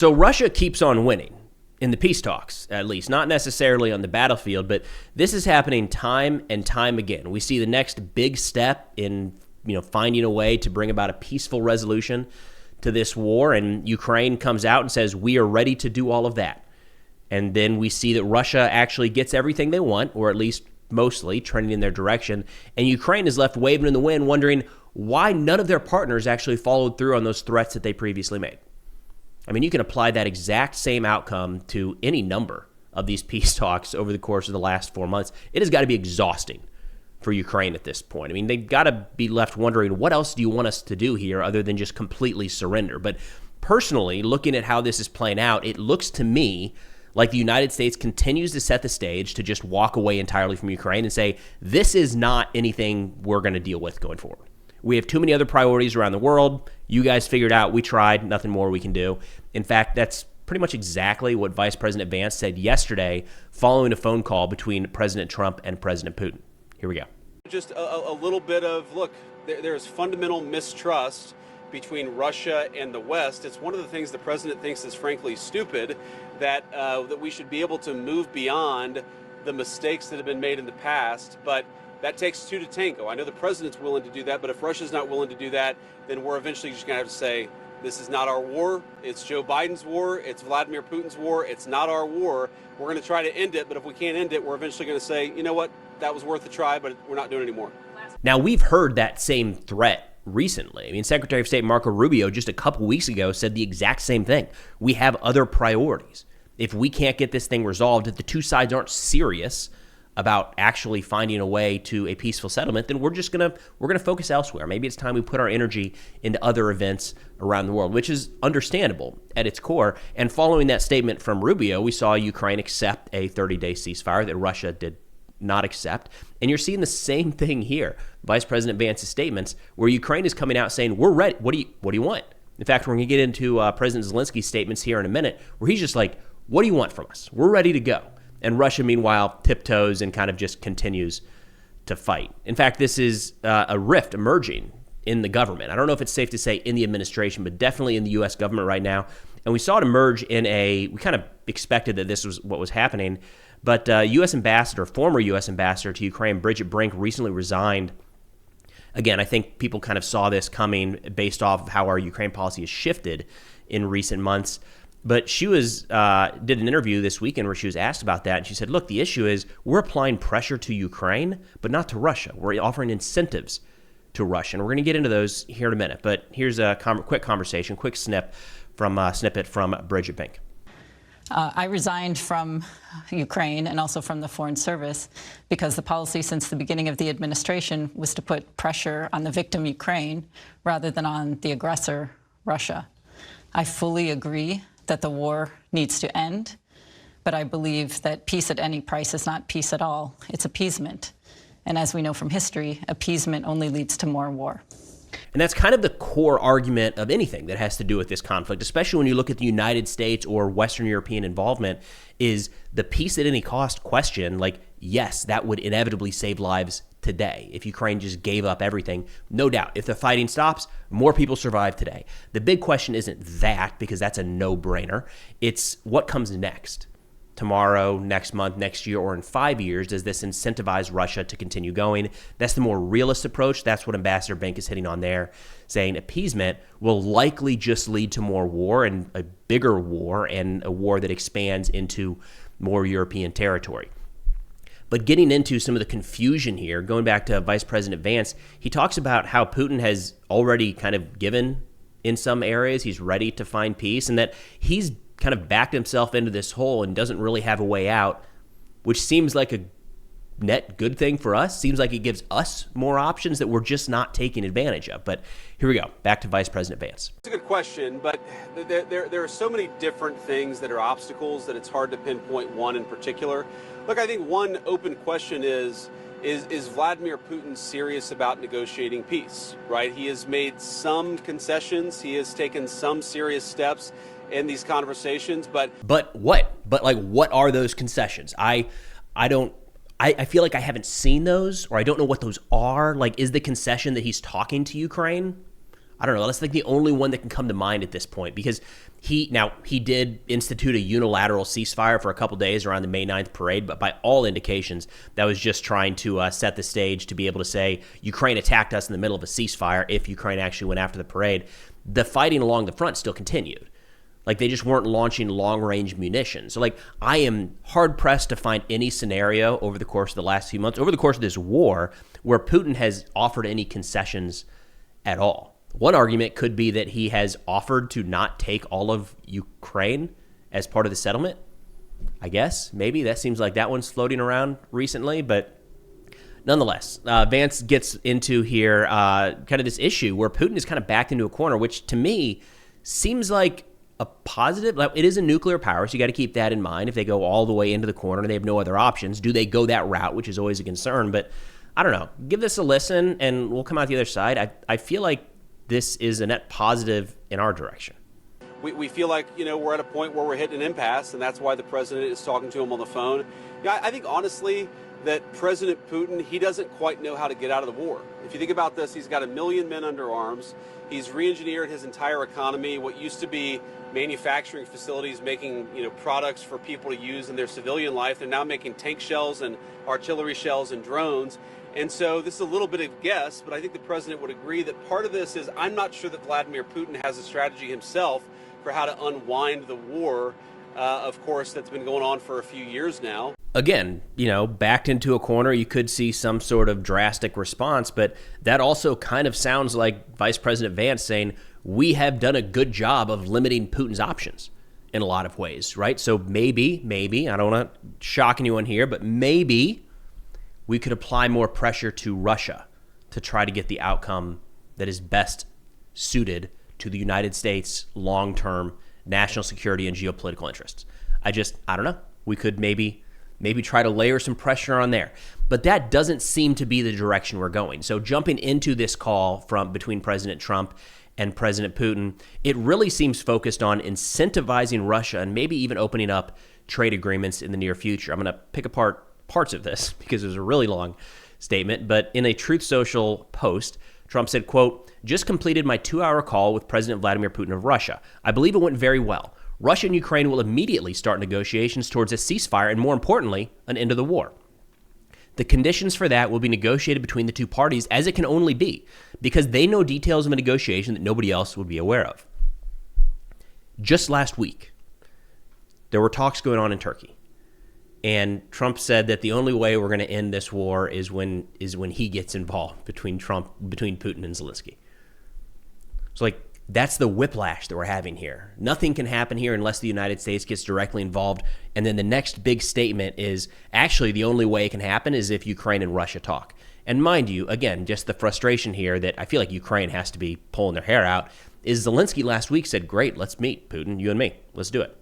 So Russia keeps on winning in the peace talks, at least, not necessarily on the battlefield, but this is happening time and time again. We see the next big step in, finding a way to bring about a peaceful resolution to this war, and Ukraine comes out and says, we are ready to do all of that. And then we see that Russia actually gets everything they want, or at least mostly trending in their direction, and Ukraine is left waving in the wind, wondering why none of their partners actually followed through on those threats that they previously made. I mean, you can apply that exact same outcome to any number of these peace talks over the course of the last 4 months. It has got to be exhausting for Ukraine at this point. I mean, they've got to be left wondering, what else do you want us to do here other than just completely surrender? But personally, looking at how this is playing out, it looks to me like the United States continues to set the stage to just walk away entirely from Ukraine and say, this is not anything we're going to deal with going forward. We have too many other priorities around the world. You guys figured out, we tried, nothing more we can do. In fact, that's pretty much exactly what Vice President Vance said yesterday following a phone call between President Trump and President Putin. Here we go. Just a little bit of, look, there's fundamental mistrust between Russia and the West. It's one of the things the president thinks is frankly stupid, that we should be able to move beyond the mistakes that have been made in the past, but that takes two to tango. I know the president's willing to do that, but if Russia's not willing to do that, then we're eventually just going to have to say, this is not our war. It's Joe Biden's war. It's Vladimir Putin's war. It's not our war. We're going to try to end it, but if we can't end it, we're eventually going to say, you know what, that was worth a try, but we're not doing it anymore. Now, we've heard that same threat recently. I mean, Secretary of State Marco Rubio just a couple weeks ago said the exact same thing. We have other priorities. If we can't get this thing resolved, if the two sides aren't serious about actually finding a way to a peaceful settlement, then we're gonna focus elsewhere. Maybe it's time we put our energy into other events around the world, which is understandable at its core. And following that statement from Rubio, we saw Ukraine accept a 30-day ceasefire that Russia did not accept. And you're seeing the same thing here. Vice President Vance's statements, where Ukraine is coming out saying, we're ready. What do you want? In fact, we're going to get into President Zelensky's statements here in a minute, where he's just like, what do you want from us? We're ready to go. And Russia, meanwhile, tiptoes and kind of just continues to fight. In fact, this is a rift emerging in the government. I don't know if it's safe to say in the administration, but definitely in the U.S. government right now. And we saw it emerge we kind of expected that this was what was happening. But former U.S. ambassador to Ukraine, Bridget Brink, recently resigned. Again, I think people kind of saw this coming based off of how our Ukraine policy has shifted in recent months. But she did an interview this weekend where she was asked about that, and she said, look, the issue is we're applying pressure to Ukraine, but not to Russia. We're offering incentives to Russia, and we're going to get into those here in a minute. But here's a quick snippet from Bridget Brink. I resigned from Ukraine and also from the Foreign Service because the policy since the beginning of the administration was to put pressure on the victim Ukraine rather than on the aggressor Russia. I fully agree that the war needs to end, but I believe that peace at any price is not peace at all. It's appeasement. And as we know from history, appeasement only leads to more war. And that's kind of the core argument of anything that has to do with this conflict, especially when you look at the United States or Western European involvement, is the peace at any cost question. Like, yes, that would inevitably save lives today if Ukraine just gave up everything. No doubt. If the fighting stops, more people survive today. The big question isn't that, because that's a no-brainer. It's what comes next. Tomorrow, next month, next year, or in 5 years, does this incentivize Russia to continue going? That's the more realist approach. That's what Ambassador Brink is hitting on there, saying appeasement will likely just lead to more war, and a bigger war, and a war that expands into more European territory. But getting into some of the confusion here, going back to Vice President Vance, he talks about how Putin has already kind of given in some areas. He's ready to find peace, and that he's kind of backed himself into this hole and doesn't really have a way out, which seems like a net good thing for us. Seems like it gives us more options that we're just not taking advantage of. But here we go. Back to Vice President Vance. It's a good question, but there are so many different things that are obstacles that it's hard to pinpoint one in particular. Look, I think one open question is Vladimir Putin serious about negotiating peace, right? He has made some concessions. He has taken some serious steps in these conversations, but what? But like, what are those concessions? I feel like I haven't seen those, or I don't know what those are. Like, is the concession that he's talking to Ukraine? I don't know. That's like the only one that can come to mind at this point, because He did institute a unilateral ceasefire for a couple days around the May 9th parade, but by all indications, that was just trying to set the stage to be able to say Ukraine attacked us in the middle of a ceasefire if Ukraine actually went after the parade. The fighting along the front still continued. Like, they just weren't launching long-range munitions. So, like, I am hard-pressed to find any scenario over the course of the last few months, over the course of this war, where Putin has offered any concessions at all. One argument could be that he has offered to not take all of Ukraine as part of the settlement. I guess, maybe. That seems like that one's floating around recently. But nonetheless, Vance gets into here kind of this issue where Putin is kind of backed into a corner, which to me seems like a positive. Like, it is a nuclear power, so you got to keep that in mind. If they go all the way into the corner and they have no other options, do they go that route, which is always a concern. But I don't know. Give this a listen, and we'll come out the other side. I feel like this is a net positive in our direction. We feel like, we're at a point where we're hitting an impasse, and that's why the president is talking to him on the phone. I think, honestly, that President Putin, he doesn't quite know how to get out of the war. If you think about this, he's got 1 million men under arms. He's re-engineered his entire economy. What used to be manufacturing facilities making, products for people to use in their civilian life, they're now making tank shells and artillery shells and drones. And so this is a little bit of guess, but I think the president would agree that part of this is I'm not sure that Vladimir Putin has a strategy himself for how to unwind the war, of course, that's been going on for a few years now. Again, backed into a corner, you could see some sort of drastic response, but that also kind of sounds like Vice President Vance saying, we have done a good job of limiting Putin's options in a lot of ways, right? So maybe, I don't want to shock anyone here, but maybe we could apply more pressure to Russia to try to get the outcome that is best suited to the United States' long-term national security and geopolitical interests. I don't know. We could maybe try to layer some pressure on there. But that doesn't seem to be the direction we're going. So jumping into this call between President Trump and President Putin, it really seems focused on incentivizing Russia and maybe even opening up trade agreements in the near future. I'm going to pick apart parts of this because it was a really long statement, but in a Truth Social post, Trump said, quote, "Just completed my 2-hour call with President Vladimir Putin of Russia. I believe it went very well. Russia and Ukraine will immediately start negotiations towards a ceasefire and, more importantly, an end of the war. The conditions for that will be negotiated between the two parties, as it can only be, because they know details of a negotiation that nobody else would be aware of." Just last week, there were talks going on in Turkey. And Trump said that the only way we're going to end this war is when he gets involved between Putin and Zelensky. So, like, that's the whiplash that we're having here. Nothing can happen here unless the United States gets directly involved. And then the next big statement is actually the only way it can happen is if Ukraine and Russia talk. And mind you, again, just the frustration here that I feel like Ukraine has to be pulling their hair out is Zelensky last week said, great, let's meet, Putin, you and me. Let's do it.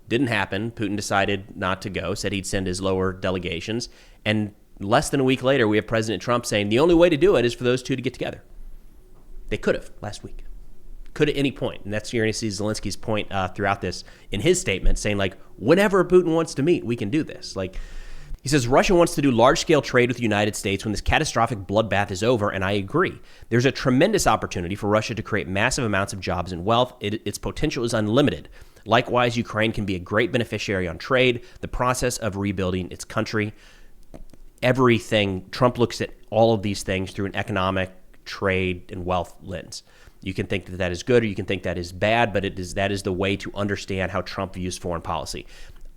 Didn't happen. Putin decided not to go, said he'd send his lower delegations. And less than a week later, we have President Trump saying the only way to do it is for those two to get together. They could have last week. Could at any point. And that's, you're going to see Zelensky's point throughout this in his statement saying, like, whenever Putin wants to meet, we can do this. Like, he says, Russia wants to do large-scale trade with the United States when this catastrophic bloodbath is over, and I agree. There's a tremendous opportunity for Russia to create massive amounts of jobs and wealth. Its potential is unlimited. Likewise, Ukraine can be a great beneficiary on trade, the process of rebuilding its country. Everything, Trump looks at all of these things through an economic, trade, and wealth lens. You can think that that is good or you can think that is bad, but that is the way to understand how Trump views foreign policy.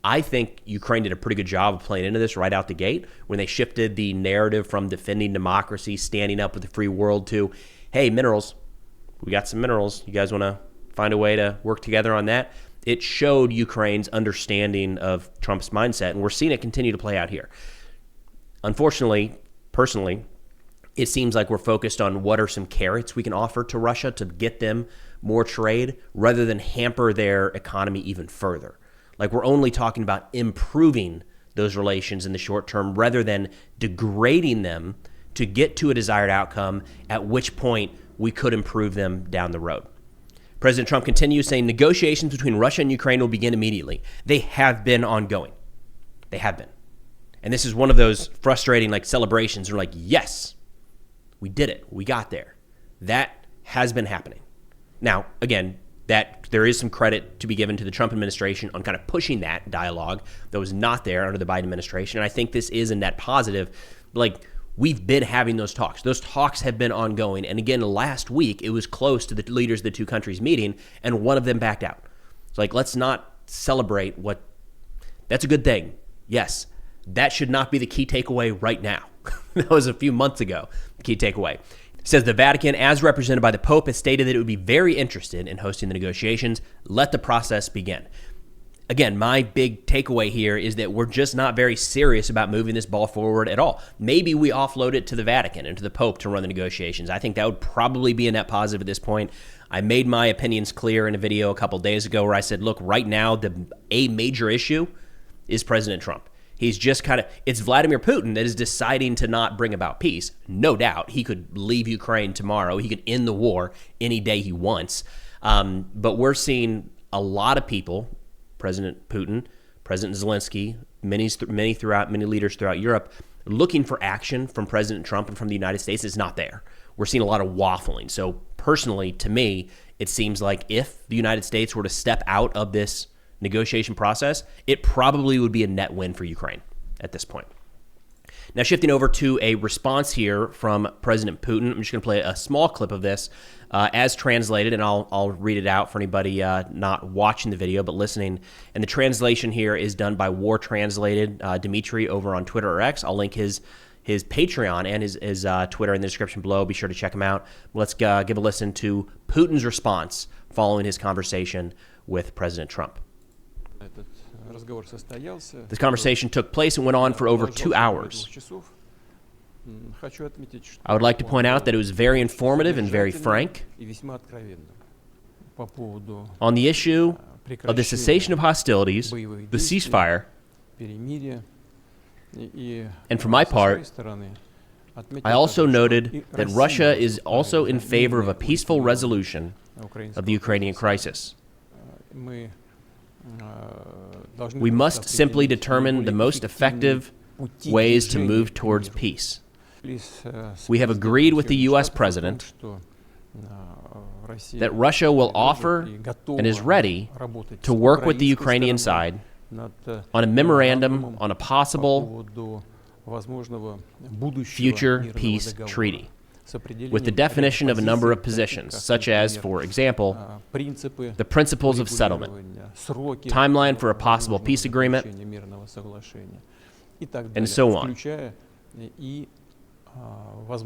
I think Ukraine did a pretty good job of playing into this right out the gate when they shifted the narrative from defending democracy, standing up with the free world to, hey, minerals, we got some minerals. You guys want to find a way to work together on that? It showed Ukraine's understanding of Trump's mindset, and we're seeing it continue to play out here. Unfortunately, personally, it seems like we're focused on what are some carrots we can offer to Russia to get them more trade rather than hamper their economy even further. Like, we're only talking about improving those relations in the short term rather than degrading them to get to a desired outcome, at which point we could improve them down the road. President Trump continues saying negotiations between Russia and Ukraine will begin immediately. They have been ongoing. They have been. And this is one of those frustrating celebrations. We're like, yes, we did it. We got there. That has been happening. Now, again, that there is some credit to be given to the Trump administration on kind of pushing that dialogue that was not there under the Biden administration. And I think this is a net positive. Like, we've been having those talks. Those talks have been ongoing. And again, last week, it was close to the leaders of the two countries meeting, and one of them backed out. It's like, let's not celebrate what... That's a good thing. Yes, that should not be the key takeaway right now. That was a few months ago, the key takeaway. It says the Vatican, as represented by the Pope, has stated that it would be very interested in hosting the negotiations. Let the process begin. Again, my big takeaway here is that we're just not very serious about moving this ball forward at all. Maybe we offload it to the Vatican and to the Pope to run the negotiations. I think that would probably be a net positive at this point. I made my opinions clear in a video a couple days ago where I said, look, right now, a major issue is President Trump. He's just it's Vladimir Putin that is deciding to not bring about peace. No doubt. He could leave Ukraine tomorrow. He could end the war any day he wants. But we're seeing a lot of people, President Putin, President Zelensky, many leaders throughout Europe, looking for action from President Trump and from the United States. It's not there. We're seeing a lot of waffling. So personally, to me, it seems like if the United States were to step out of this negotiation process, it probably would be a net win for Ukraine at this point. Now, shifting over to a response here from President Putin. I'm just going to play a small clip of this as translated, and I'll read it out for anybody not watching the video but listening. And the translation here is done by War Translated, Dimitri over on Twitter or X. I'll link his Patreon and his Twitter in the description below. Be sure to check him out. Let's give a listen to Putin's response following his conversation with President Trump. This conversation took place and went on for over 2 hours. I would like to point out that it was very informative and very frank on the issue of the cessation of hostilities, the ceasefire, and for my part, I also noted that Russia is also in favor of a peaceful resolution of the Ukrainian crisis. We must simply determine the most effective ways to move towards peace. We have agreed with the U.S. President that Russia will offer and is ready to work with the Ukrainian side on a memorandum on a possible future peace treaty, with the definition of a number of positions, such as, for example, the principles of settlement, timeline for a possible peace agreement, and so on,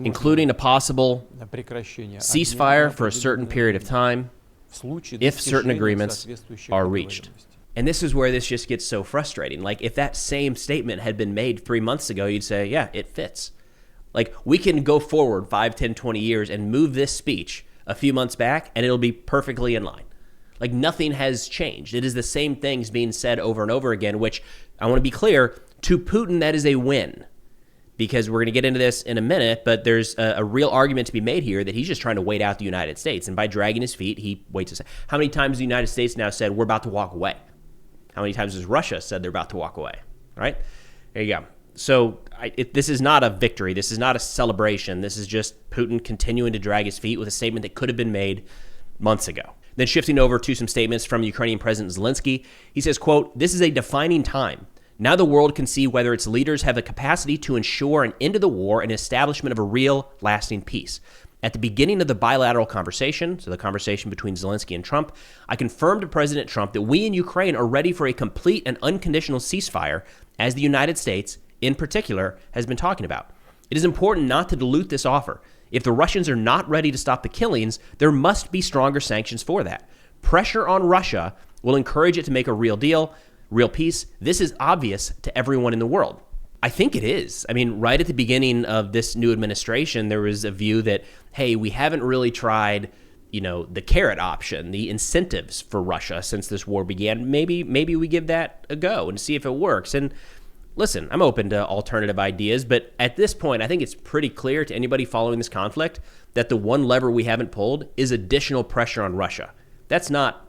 including a possible ceasefire for a certain period of time if certain agreements are reached. And this is where this just gets so frustrating. Like, if that same statement had been made 3 months ago, you'd say, yeah, it fits. Like, we can go forward 5, 10, 20 years and move this speech a few months back, and it'll be perfectly in line. Like, nothing has changed. It is the same things being said over and over again, which, I want to be clear, to Putin, that is a win. Because we're going to get into this in a minute, but there's a real argument to be made here that he's just trying to wait out the United States. And by dragging his feet, he waits a second. How many times has the United States now said, we're about to walk away? How many times has Russia said they're about to walk away? Right? There you go. So this is not a victory. This is not a celebration. This is just Putin continuing to drag his feet with a statement that could have been made months ago. Then shifting over to some statements from Ukrainian President Zelensky. He says, quote, "This is a defining time. Now the world can see whether its leaders have the capacity to ensure an end to the war and establishment of a real, lasting peace. At the beginning of the bilateral conversation, so the conversation between Zelensky and Trump, I confirmed to President Trump that we in Ukraine are ready for a complete and unconditional ceasefire, as the United States, in particular, has been talking about. It is important not to dilute this offer. If the Russians are not ready to stop the killings, there must be stronger sanctions for that. Pressure on Russia will encourage it to make a real deal, real peace. This is obvious to everyone in the world." I think it is. I mean, right at the beginning of this new administration, there was a view that, hey, we haven't really tried, the carrot option, the incentives for Russia since this war began. Maybe we give that a go and see if it works. And listen, I'm open to alternative ideas, but at this point, I think it's pretty clear to anybody following this conflict that the one lever we haven't pulled is additional pressure on Russia. That's not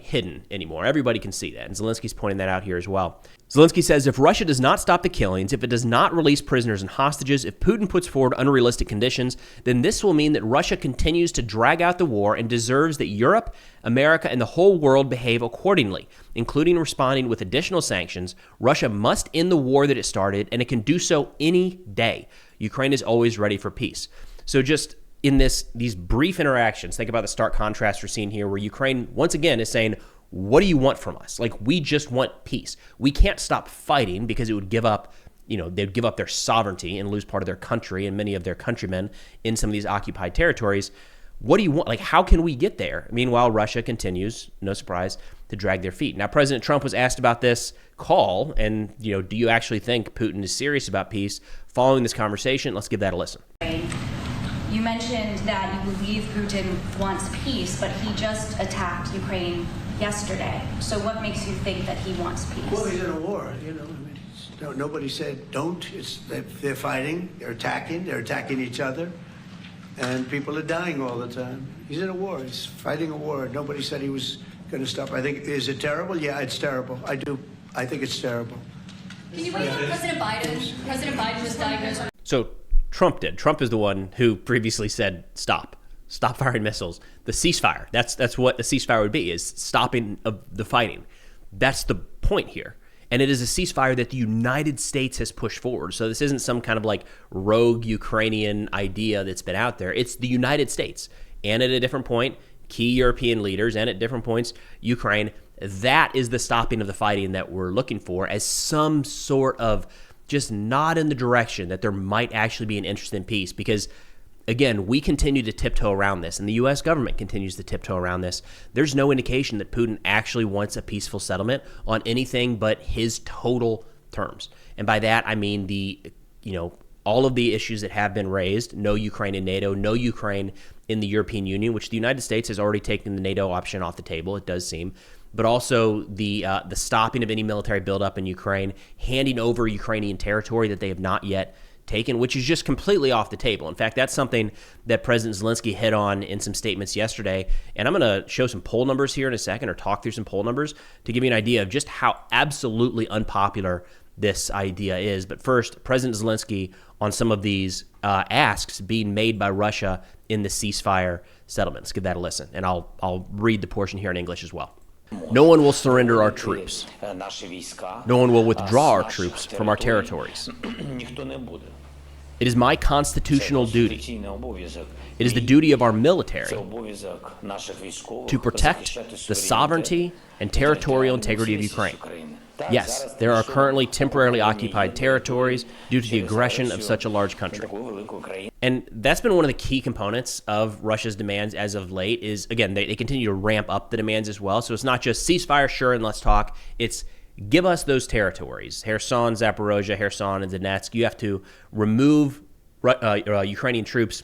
hidden anymore. Everybody can see that. And Zelensky's pointing that out here as well. Zelensky says if Russia does not stop the killings, if it does not release prisoners and hostages, if Putin puts forward unrealistic conditions, then this will mean that Russia continues to drag out the war and deserves that Europe, America, and the whole world behave accordingly, including responding with additional sanctions. Russia must end the war that it started, and it can do so any day. Ukraine is always ready for peace. So just in these brief interactions, think about the stark contrast we're seeing here where Ukraine, once again, is saying, what do you want from us? We just want peace. We can't stop fighting because it would give up, they'd give up their sovereignty and lose part of their country and many of their countrymen in some of these occupied territories. What do you want? How can we get there? Meanwhile, Russia continues, no surprise, to drag their feet. Now, President Trump was asked about this call and, do you actually think Putin is serious about peace? Following this conversation, let's give that a listen. You mentioned that you believe Putin wants peace, but he just attacked Ukraine yesterday. So what makes you think that he wants peace? Well, he's in a war, nobody said don't. They're fighting, they're attacking each other, and people are dying all the time. He's in a war, he's fighting a war. Nobody said he was going to stop. I think, is it terrible? Yeah, it's terrible. I think it's terrible. Can you bring up President Biden? President Biden was diagnosed. So Trump did. Trump is the one who previously said, stop firing missiles. The ceasefire, that's what a ceasefire would be, is stopping of the fighting. That's the point here. And it is a ceasefire that the United States has pushed forward. So this isn't some kind of rogue Ukrainian idea that's been out there. It's the United States. And at a different point, key European leaders, and at different points, Ukraine. That is the stopping of the fighting that we're looking for as some sort of just nod in the direction that there might actually be an interest in peace. Because, again, we continue to tiptoe around this, and the U.S. government continues to tiptoe around this. There's no indication that Putin actually wants a peaceful settlement on anything but his total terms. And by that, I mean all of the issues that have been raised, no Ukraine in NATO, no Ukraine in the European Union, which the United States has already taken the NATO option off the table, it does seem, but also the stopping of any military buildup in Ukraine, handing over Ukrainian territory that they have not yet taken, which is just completely off the table. In fact, that's something that President Zelensky hit on in some statements yesterday, and I'm going to show some poll numbers here in a second, or talk through some poll numbers to give you an idea of just how absolutely unpopular this idea is. But first, President Zelensky on some of these asks being made by Russia in the ceasefire settlement. Let's give that a listen, and I'll read the portion here in English as well. No one will surrender our troops. No one will withdraw our troops from our territories. It is my constitutional duty. It is the duty of our military to protect the sovereignty and territorial integrity of Ukraine. Yes, there are currently temporarily occupied territories due to the aggression of such a large country. And that's been one of the key components of Russia's demands as of late is, again, they continue to ramp up the demands as well. So it's not just ceasefire, sure, and let's talk. It's give us those territories. Kherson, Zaporozhye, Kherson, and Donetsk. You have to remove Ukrainian troops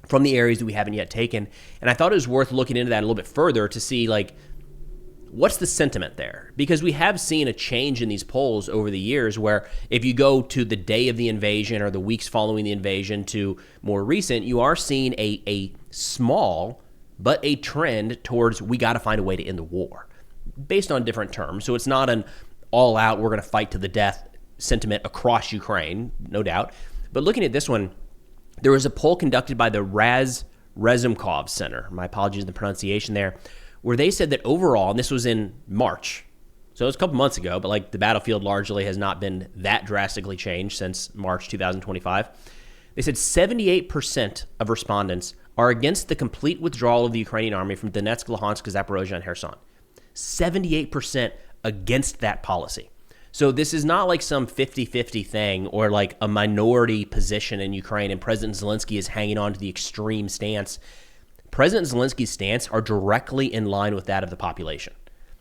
from the areas that we haven't yet taken. And I thought it was worth looking into that a little bit further to see, what's the sentiment there? Because we have seen a change in these polls over the years where if you go to the day of the invasion or the weeks following the invasion to more recent, you are seeing a small but a trend towards we got to find a way to end the war based on different terms. So it's not an all-out, we're going to fight to the death sentiment across Ukraine, no doubt. But looking at this one, there was a poll conducted by the Razumkov Center. My apologies for the pronunciation there, where they said that overall, and this was in March, so it was a couple months ago, but the battlefield largely has not been that drastically changed since March 2025. They said 78% of respondents are against the complete withdrawal of the Ukrainian army from Donetsk, Luhansk, Zaporozhye, and Kherson. 78% against that policy. So this is not some 50-50 thing or a minority position in Ukraine and President Zelensky is hanging on to the extreme stance. President Zelensky's stance are directly in line with that of the population.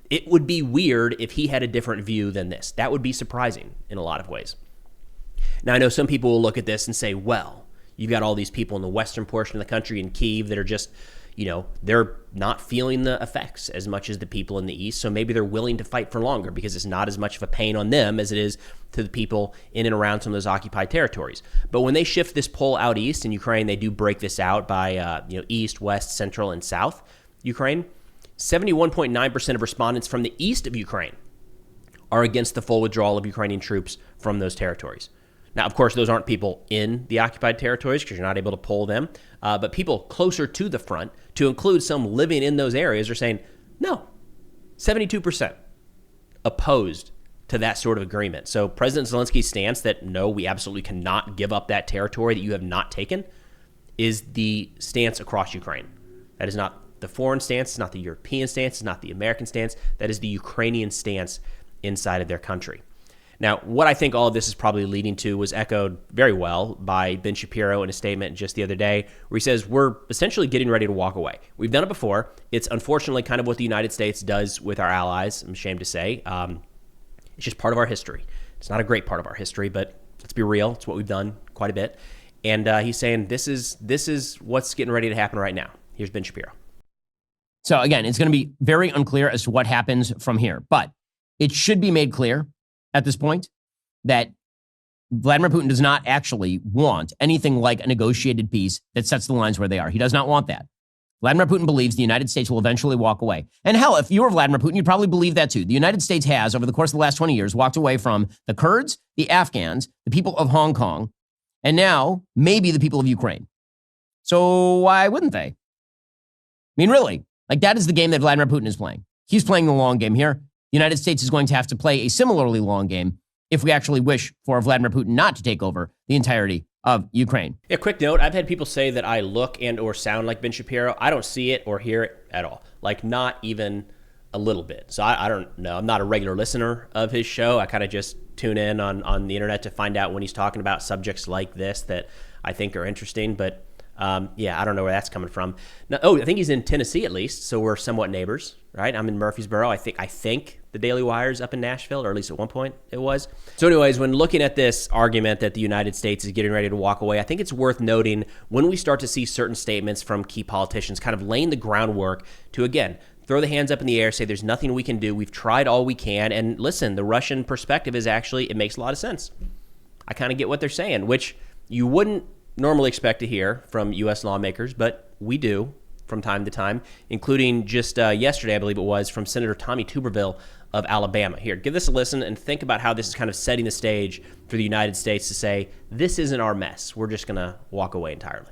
It would be weird if he had a different view than this. That would be surprising in a lot of ways. Now, I know some people will look at this and say, well, you've got all these people in the western portion of the country in Kyiv that are just, they're not feeling the effects as much as the people in the east, so maybe they're willing to fight for longer because it's not as much of a pain on them as it is to the people in and around some of those occupied territories. But when they shift this poll out east in Ukraine, they do break this out by east, west, central, and south Ukraine. 71.9% of respondents from the east of Ukraine are against the full withdrawal of Ukrainian troops from those territories. Now, of course, those aren't people in the occupied territories because you're not able to pull them. But people closer to the front, to include some living in those areas, are saying, no, 72% opposed to that sort of agreement. So President Zelensky's stance that, no, we absolutely cannot give up that territory that you have not taken is the stance across Ukraine. That is not the foreign stance. It's not the European stance. It's not the American stance. That is the Ukrainian stance inside of their country. Now, what I think all of this is probably leading to was echoed very well by Ben Shapiro in a statement just the other day, where he says, we're essentially getting ready to walk away. We've done it before. It's unfortunately kind of what the United States does with our allies, I'm ashamed to say. It's just part of our history. It's not a great part of our history, but let's be real. It's what we've done quite a bit. And he's saying this is what's getting ready to happen right now. Here's Ben Shapiro. So again, it's going to be very unclear as to what happens from here. But it should be made clear at this point that Vladimir Putin does not actually want anything like a negotiated peace that sets the lines where they are. He does not want that. Vladimir Putin believes the United States will eventually walk away. And hell, if you were Vladimir Putin, you'd probably believe that too. The United States has, over the course of the last 20 years, walked away from the Kurds, the Afghans, the people of Hong Kong, and now maybe the people of Ukraine. So why wouldn't they? I mean, really, like that is the game that Vladimir Putin is playing. He's playing the long game here. The United States is going to have to play a similarly long game if we actually wish for Vladimir Putin not to take over the entirety of Ukraine. A quick note, I've had people say that I look and or sound like Ben Shapiro. I don't see it or hear it at all. Like not even a little bit. So I don't know. I'm not a regular listener of his show. I kind of just tune in on the internet to find out when he's talking about subjects like this that I think are interesting. But yeah, I don't know where that's coming from. Now, I think he's in Tennessee at least, so we're somewhat neighbors, right? I'm in Murfreesboro. I think the Daily Wire's up in Nashville, or at least at one point it was. So anyways, when looking at this argument that the United States is getting ready to walk away, I think it's worth noting when we start to see certain statements from key politicians kind of laying the groundwork to, again, throw the hands up in the air, say there's nothing we can do. We've tried all we can. And listen, the Russian perspective is actually, it makes a lot of sense. I kind of get what they're saying, which you wouldn't normally expect to hear from U.S. lawmakers, but we do from time to time, including just yesterday, I believe it was, from Senator Tommy Tuberville of Alabama. Here, give this a listen and think about how this is kind of setting the stage for the United States to say, this isn't our mess. We're just going to walk away entirely.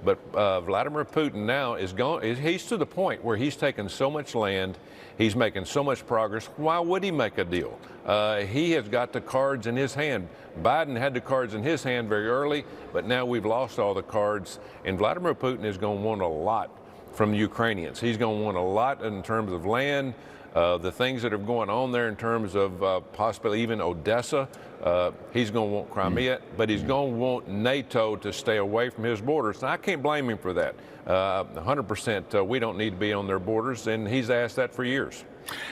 But Vladimir Putin now is gone. He's to the point where he's taken so much land, he's making so much progress. Why would he make a deal? He has got the cards in his hand. Biden had the cards in his hand very early, but now we've lost all the cards. And Vladimir Putin is going to want a lot from the Ukrainians. He's going to want a lot in terms of land, the things that are going on there in terms of possibly even Odessa. He's going to want Crimea, but he's going to want NATO to stay away from his borders. Now, I can't blame him for that. 100%, we don't need to be on their borders, and he's asked that for years.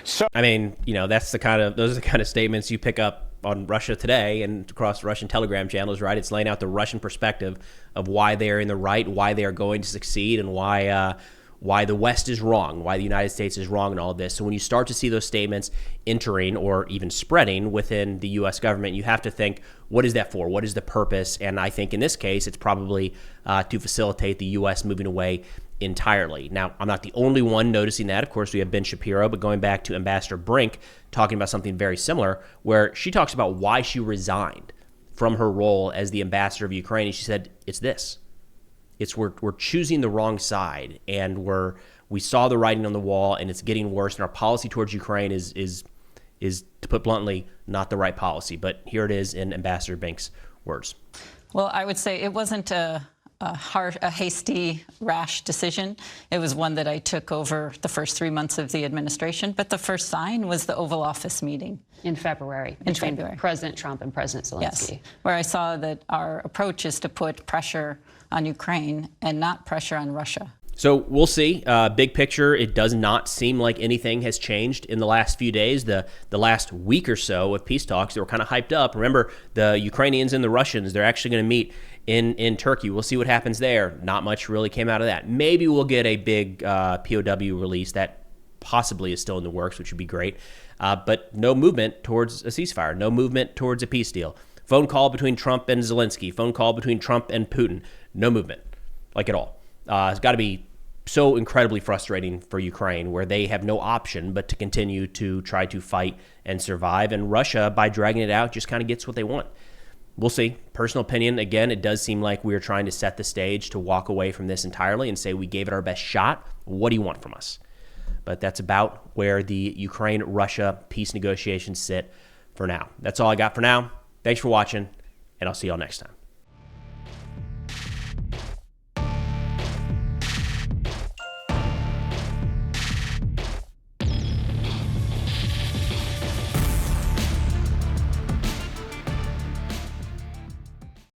So, I mean, those are the kind of statements you pick up on Russia Today and across Russian Telegram channels, right? It's laying out the Russian perspective of why they're in the right, why they are going to succeed, and why the West is wrong, why the United States is wrong in all of this. So when you start to see those statements entering or even spreading within the U.S. government, you have to think, what is that for? What is the purpose? And I think in this case, it's probably to facilitate the U.S. moving away entirely. Now, I'm not the only one noticing that. Of course, we have Ben Shapiro, but going back to Ambassador Brink talking about something very similar, where she talks about why she resigned from her role as the ambassador of Ukraine. And she said, it's this. It's we're choosing the wrong side, and we saw the writing on the wall, and it's getting worse. And our policy towards Ukraine is to put bluntly not the right policy. But here it is in Ambassador Brink's words. Well, I would say it wasn't a hasty, rash decision. It was one that I took over the first 3 months of the administration. But the first sign was the Oval Office meeting. In February. Between President Trump and President Zelensky. Yes, where I saw that our approach is to put pressure on Ukraine and not pressure on Russia. So we'll see. Big picture, it does not seem like anything has changed in the last few days. The last week or so of peace talks, they were kind of hyped up. Remember, the Ukrainians and the Russians, they're actually going to meet in Turkey. We'll see what happens there. Not much really came out of that. Maybe we'll get a big POW release that possibly is still in the works, which would be great. But no movement towards a ceasefire, no movement towards a peace deal. Phone call between Trump and Zelensky, phone call between Trump and Putin, no movement, like at all. It's got to be so incredibly frustrating for Ukraine, where they have no option but to continue to try to fight and survive. And Russia, by dragging it out, just kind of gets what they want. We'll see. Personal opinion, again, it does seem like we're trying to set the stage to walk away from this entirely and say we gave it our best shot. What do you want from us? But that's about where the Ukraine-Russia peace negotiations sit for now. That's all I got for now. Thanks for watching, and I'll see y'all next time.